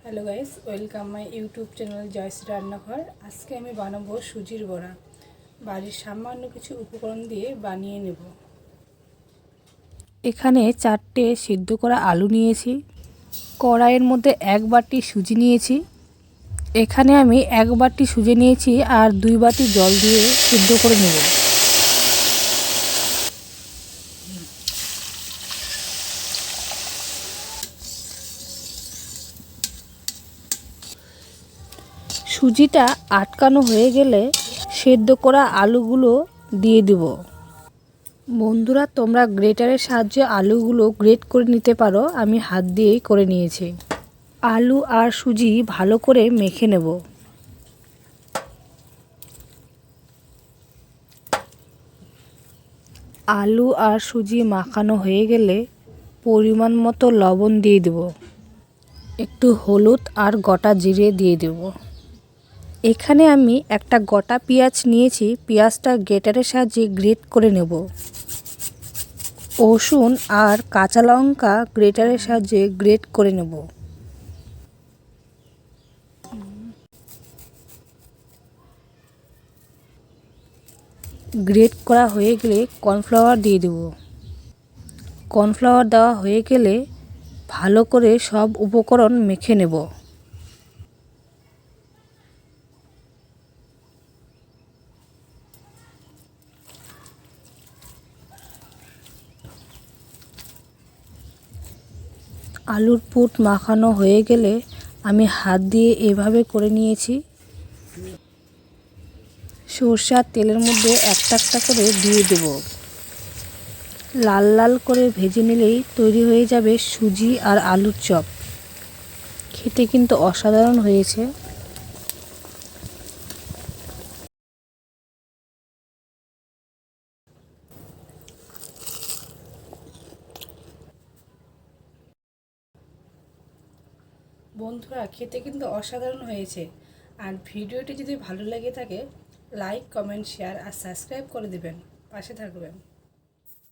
Hello guys, welcome my YouTube channel Joyshree Rannaghar. আজকে আমি বানাবো সুজির বড়া। বাড়ির সামান্য কিছু উপকরণ দিয়ে বানিয়ে নেব। এখানে 4টে সিদ্ধ করা আলু নিয়েছি। কড়াইয়ের মধ্যে 1 বাটি সুজি নিয়েছি। এখানে আমি 1 বাটি সুজি নিয়েছি আর 2 বাটি জল দিয়ে সিদ্ধ করে নেব। সুজিটা আটকানো হয়ে গেলে সেদ্ধ করা আলুগুলো দিয়ে দেব। বন্ধুরা, তোমরা গ্রেটারের সাহায্যে আলুগুলো গ্রেট করে নিতে পারো, আমি হাত দিয়েই করে নিয়েছি। আলু আর সুজি ভালো করে মেখে নেব। আলু আর সুজি মাখানো হয়ে গেলে পরিমাণ মতো লবণ দিয়ে দেব, একটু হলুদ আর গোটা জিরে দিয়ে দেব। এখানে আমি একটা গোটা পেঁয়াজ নিয়েছি, পেঁয়াজটা গ্রেটারের সাহায্যে গ্রেট করে নেব। রসুন আর কাঁচা লঙ্কা গ্রেটারের সাহায্যে গ্রেট করে নেব। গ্রেট করা হয়ে গেলে কর্নফ্লাওয়ার দিয়ে দেব। কর্নফ্লাওয়ার দেওয়া হয়ে গেলে ভালো করে সব উপকরণ মেখে নেব। আলুর পুর মাখানো হয়ে গেলে আমি হাত দিয়ে এভাবে করে নিয়েছি। সরষের তেলের মধ্যে একটা একটা করে দিয়ে দেব। লাল লাল করে ভেজে নিলেই তৈরি হয়ে যাবে সুজি আর আলুর চপ। খেতে কিন্তু অসাধারণ হয়েছে। বন্ধুরা, খেতে কিন্তু অসাধারণ হয়েছে। আর ভিডিওটি যদি ভালো লেগে থাকে, লাইক, কমেন্ট, শেয়ার আর সাবস্ক্রাইব করে দেবেন। পাশে থাকবেন।